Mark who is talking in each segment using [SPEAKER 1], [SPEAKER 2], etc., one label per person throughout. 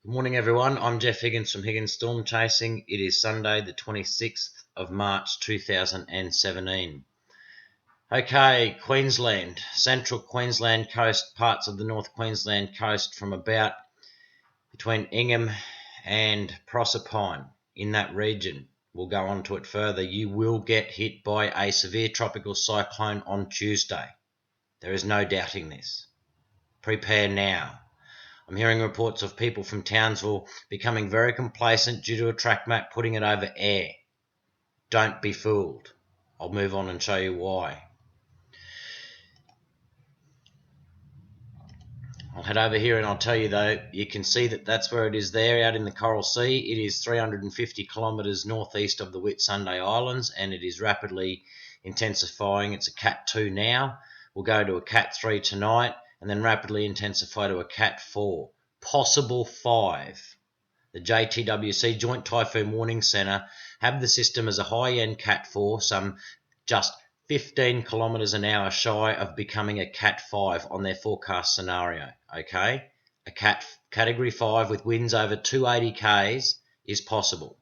[SPEAKER 1] Good morning, everyone. I'm Jeff Higgins from Higgins Storm Chasing. It is Sunday, the 26th of March 2017. Okay, Queensland, central Queensland coast, parts of the North Queensland coast from about between Ingham and Proserpine in that region. We'll go on to it further. You will get hit by a severe tropical cyclone on Tuesday. There is no doubting this. Prepare now. I'm hearing reports of people from Townsville becoming very complacent due to a track map putting it over air. Don't be fooled. I'll move on and show you why. I'll head over here and I'll tell you though, you can see that that's where it is there out in the Coral Sea. It is 350 kilometres northeast of the Whitsunday Islands and it is rapidly intensifying. It's a Cat 2 now. We'll go to a Cat 3 tonight and then rapidly intensify to a Cat 4, possible 5. The JTWC Joint Typhoon Warning Centre have the system as a high-end Cat 4, some just 15 kilometres an hour shy of becoming a Cat 5 on their forecast scenario, okay? A Category 5 with winds over 280 k's is possible.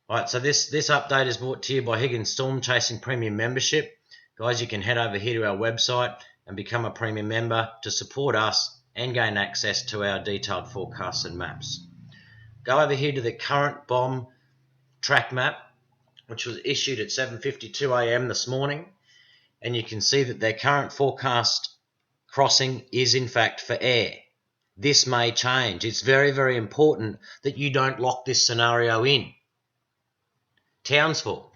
[SPEAKER 1] Right, so this update is brought to you by Higgins Storm Chasing Premium Membership. Guys, you can head over here to our website and become a premium member to support us and gain access to our detailed forecasts and maps. Go over here to the current bomb track map, which was issued at 7:52 a.m. this morning, and you can see that their current forecast crossing is in fact for air. This may change. It's very, very important that you don't lock this scenario in. Townsville,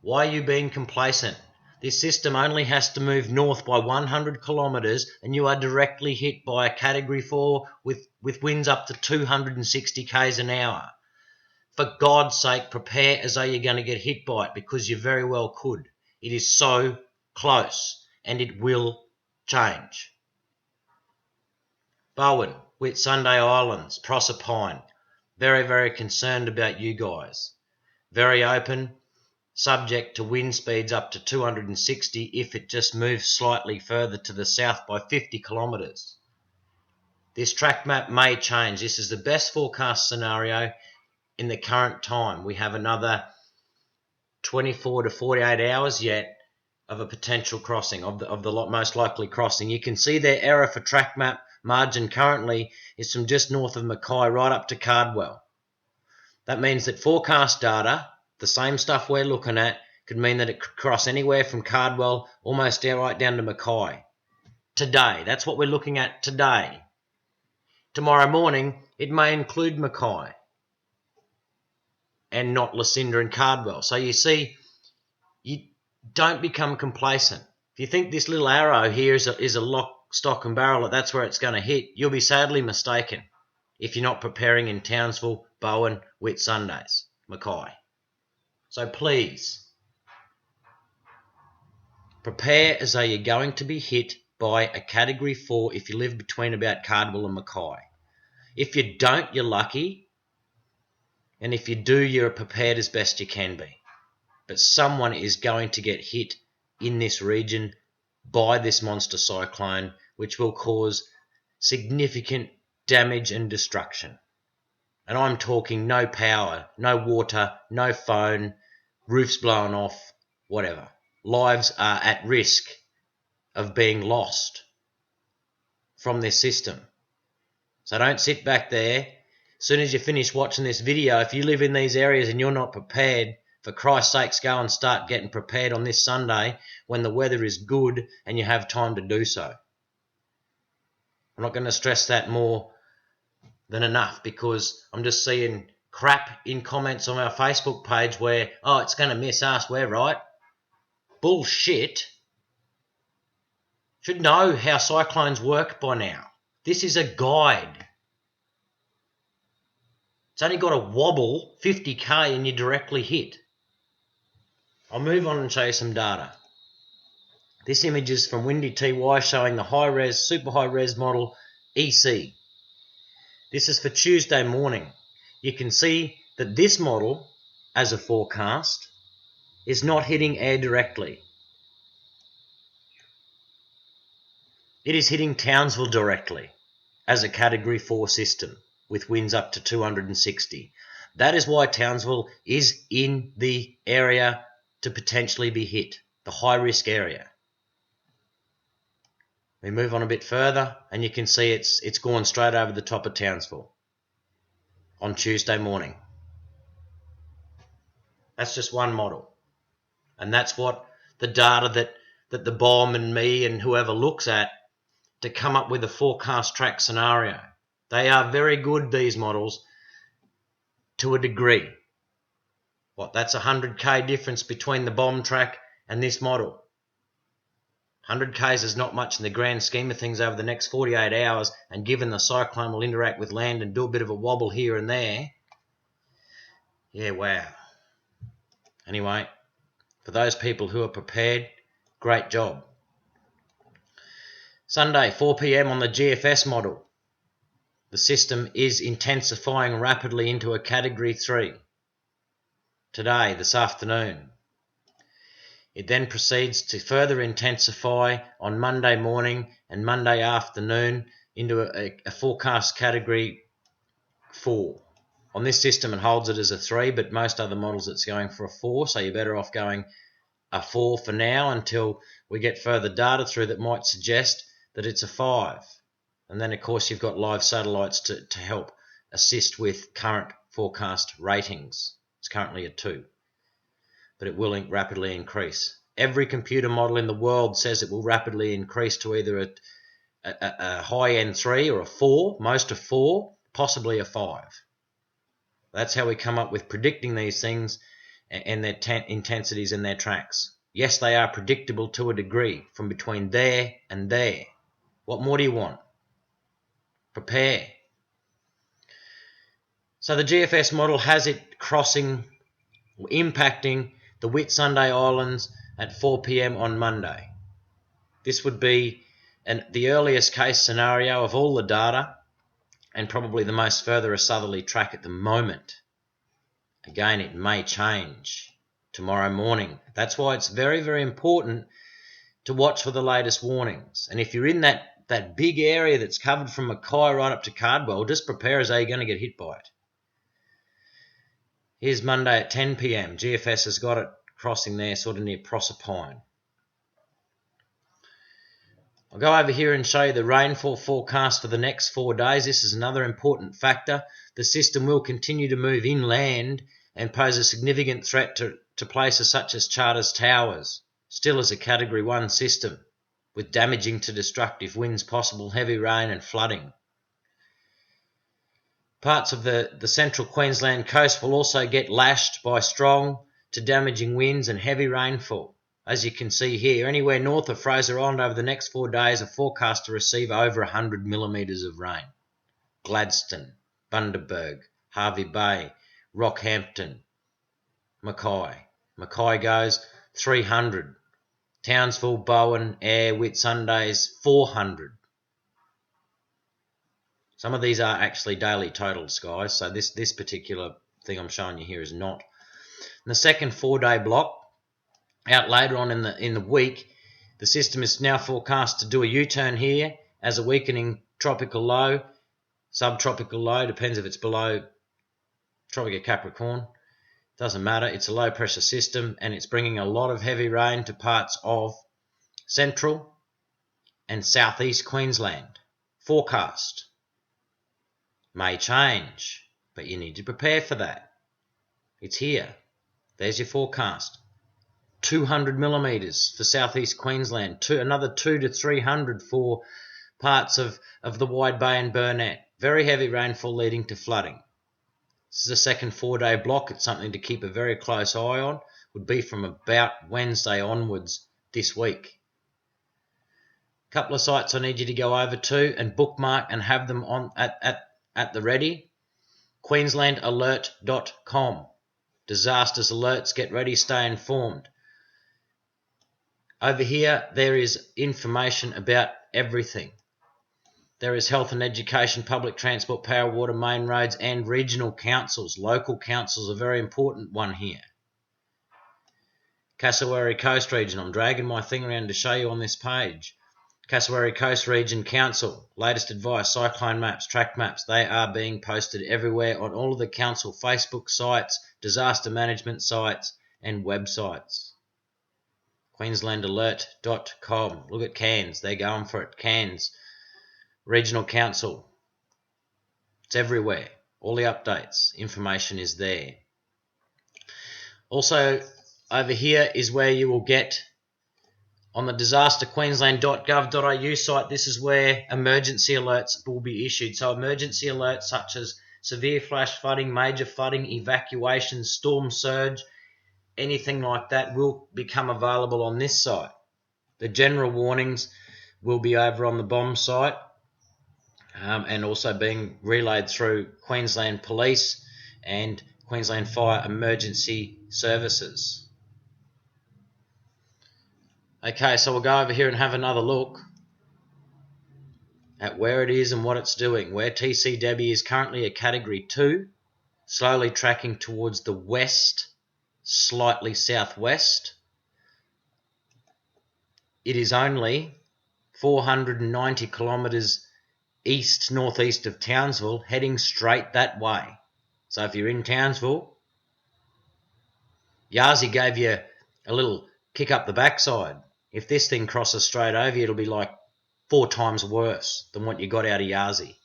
[SPEAKER 1] why are you being complacent? This system only has to move north by 100 kilometres and you are directly hit by a Category 4 with winds up to 260 k's an hour. For God's sake, prepare as though you're going to get hit by it because you very well could. It is so close and it will change. Bowen, Whitsunday Islands, Proserpine, very, very concerned about you guys. Very open. Subject to wind speeds up to 260 if it just moves slightly further to the south by 50 kilometres. This track map may change. This is the best forecast scenario in the current time. We have another 24 to 48 hours yet of a potential crossing, of the most likely crossing. You can see their error for track map margin currently is from just north of Mackay right up to Cardwell. That means that forecast data, the same stuff we're looking at, could mean that it could cross anywhere from Cardwell almost right down to Mackay. Today, that's what we're looking at today. Tomorrow morning, it may include Mackay and not Lucinda and Cardwell. So you see, you don't become complacent. If you think this little arrow here is a lock, stock and barrel, that's where it's going to hit, you'll be sadly mistaken if you're not preparing in Townsville, Bowen, Whitsundays, Mackay. So please, prepare as though you're going to be hit by a Category 4 if you live between about Cardwell and Mackay. If you don't, you're lucky. And if you do, you're prepared as best you can be. But someone is going to get hit in this region by this monster cyclone, which will cause significant damage and destruction. And I'm talking no power, no water, no phone, roofs blown off, whatever. Lives are at risk of being lost from this system. So don't sit back there. As soon as you finish watching this video, if you live in these areas and you're not prepared, for Christ's sakes, go and start getting prepared on this Sunday when the weather is good and you have time to do so. I'm not going to stress that more than enough because I'm just seeing crap in comments on our Facebook page where, oh, it's going to miss us, we're right. Bullshit. Should know how cyclones work by now. This is a guide. It's only got a wobble 50k and you're directly hit. I'll move on and show you some data. This image is from Windy TY showing the high-res, super high-res model EC. This is for Tuesday morning. You can see that this model, as a forecast, is not hitting air directly. It is hitting Townsville directly as a Category 4 system. with winds up to 260. That is why Townsville is in the area to potentially be hit, the high risk area. We move on a bit further and you can see it's gone straight over the top of Townsville on Tuesday morning. That's just one model. And that's what the data that the BOM and me and whoever looks at to come up with a forecast track scenario. They are very good, these models, to a degree. That's 100k difference between the BOM track and this model. 100k's is not much in the grand scheme of things over the next 48 hours, and given the cyclone will interact with land and do a bit of a wobble here and there, yeah, wow. Anyway, for those people who are prepared, great job. Sunday, 4 p.m. on the GFS model. The system is intensifying rapidly into a Category 3. Today, this afternoon. It then proceeds to further intensify on Monday morning and Monday afternoon into a forecast Category 4. On this system, it holds it as a 3, but most other models it's going for a 4, so you're better off going a 4 for now until we get further data through that might suggest that it's a 5. And then, of course, you've got live satellites to help assist with current forecast ratings. It's currently a 2, but it will rapidly increase. Every computer model in the world says it will rapidly increase to either a high-end 3 or a 4, most a 4, possibly a 5. That's how we come up with predicting these things and their intensities and their tracks. Yes, they are predictable to a degree from between there and there. What more do you want? Prepare. So the GFS model has it crossing, impacting the Whitsunday Islands at 4 p.m. on Monday. This would be the earliest case scenario of all the data and probably the most further a southerly track at the moment. Again, it may change tomorrow morning. That's why it's very, very important to watch for the latest warnings. And if you're in that big area that's covered from Mackay right up to Cardwell, just prepare as though you're going to get hit by it. Here's Monday at 10 p.m. GFS has got it crossing there, sort of near Proserpine. I'll go over here and show you the rainfall forecast for the next 4 days. This is another important factor. The system will continue to move inland and pose a significant threat to places such as Charters Towers, still as a Category 1 system, with damaging to destructive winds possible, heavy rain and flooding. Parts of the central Queensland coast will also get lashed by strong to damaging winds and heavy rainfall. As you can see here, anywhere north of Fraser Island over the next 4 days are forecast to receive over 100 millimetres of rain. Gladstone, Bundaberg, Hervey Bay, Rockhampton, Mackay. Mackay goes 300. Townsville, Bowen, Ayr, Whitsundays 400. Some of these are actually daily totals, guys, so this particular thing I'm showing you here is not. In the second 4-day block, out later on in the week, the system is now forecast to do a U-turn here as a weakening tropical low, subtropical low, depends if it's below Tropic of Capricorn. Doesn't matter, it's a low pressure system and it's bringing a lot of heavy rain to parts of central and southeast Queensland. Forecast may change, but you need to prepare for that. It's here. There's your forecast. 200 millimetres for southeast Queensland, another 200 to 300 for parts of the Wide Bay and Burnett. Very heavy rainfall leading to flooding. This is a second 4-day block. It's something to keep a very close eye on. Would be from about Wednesday onwards this week. A couple of sites I need you to go over to and bookmark and have them on at the ready. QueenslandAlert.com. Disasters alerts, get ready, stay informed. Over here, there is information about everything. There is health and education, public transport, power, water, main roads, and regional councils. Local councils are a very important one here. Cassowary Coast Region. I'm dragging my thing around to show you on this page. Cassowary Coast Region Council, latest advice, cyclone maps, track maps, they are being posted everywhere on all of the council Facebook sites, disaster management sites and websites. QueenslandAlert.com, look at Cairns, they're going for it. Cairns Regional Council, it's everywhere, all the updates, information is there. Also over here is where you will get on the disasterqueensland.gov.au site, this is where emergency alerts will be issued. So emergency alerts such as severe flash flooding, major flooding, evacuations, storm surge, anything like that will become available on this site. The general warnings will be over on the BOM site and also being relayed through Queensland Police and Queensland Fire Emergency Services. Okay, so we'll go over here and have another look at where it is and what it's doing. Where TC Debbie is currently a Category 2, slowly tracking towards the west, slightly southwest. It is only 490 kilometres east-northeast of Townsville, heading straight that way. So if you're in Townsville, Yazzie gave you a little kick up the backside. If this thing crosses straight over you, it'll be like 4 times worse than what you got out of Yazzie.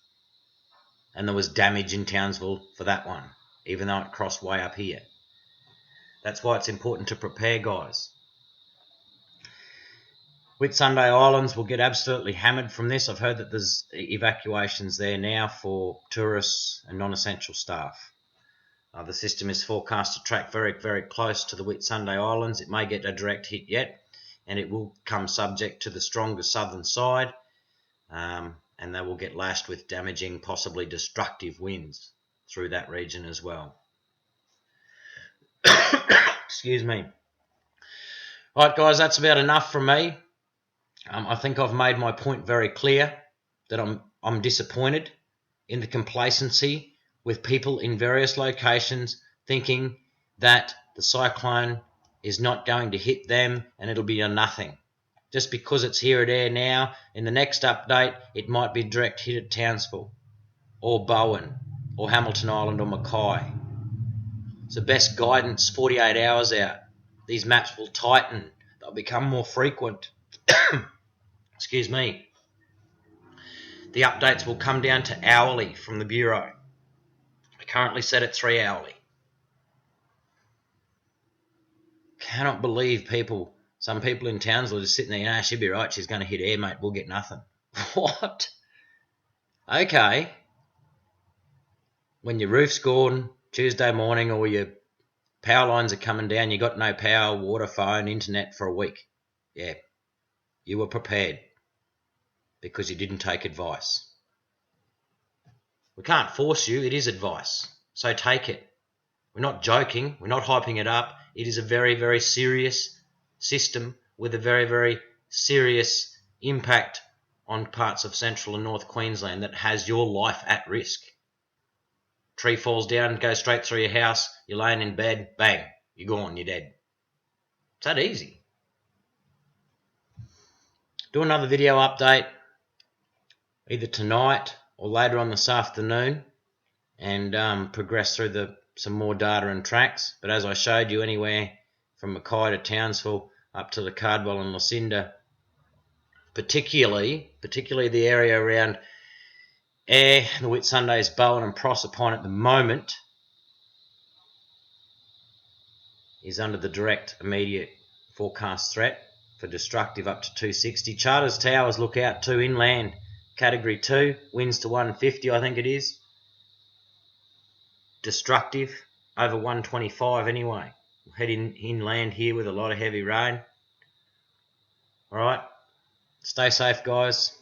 [SPEAKER 1] And there was damage in Townsville for that one, even though it crossed way up here. That's why it's important to prepare, guys. Whitsunday Islands will get absolutely hammered from this. I've heard that there's evacuations there now for tourists and non-essential staff. The system is forecast to track very, very close to the Whitsunday Islands. It may get a direct hit yet, and it will come subject to the stronger southern side, and they will get lashed with damaging, possibly destructive winds through that region as well. Excuse me. Right, guys, that's about enough from me. I think I've made my point very clear that I'm disappointed in the complacency with people in various locations thinking that the cyclone is not going to hit them and it'll be a nothing. Just because it's here or there now, in the next update, it might be direct hit at Townsville or Bowen or Hamilton Island or Mackay. It's the best guidance 48 hours out. These maps will tighten. They'll become more frequent. Excuse me. The updates will come down to hourly from the Bureau. I currently set at 3 hourly. Cannot believe some people in Townsville are just sitting there, she'll be right, she's going to hit air, mate, we'll get nothing. What? Okay. When your roof's gone Tuesday morning or your power lines are coming down, you got no power, water, phone, internet for a week. Yeah, you were prepared because you didn't take advice. We can't force you, it is advice, so take it. We're not joking, we're not hyping it up. It is a very, very serious system with a very, very serious impact on parts of central and north Queensland that has your life at risk. Tree falls down, goes straight through your house, you're laying in bed, bang, you're gone, you're dead. It's that easy. Do another video update either tonight or later on this afternoon and progress through some more data and tracks. But as I showed you, anywhere from Mackay to Townsville up to the Cardwell and Lucinda, particularly the area around Ayr, the Whitsundays, Bowen and Proserpine at the moment is under the direct immediate forecast threat for destructive up to 260. Charters Towers, look out too, inland, Category 2, winds to 150 I think it is. Destructive, over 125 anyway. We'll head inland here with a lot of heavy rain. Alright, stay safe guys.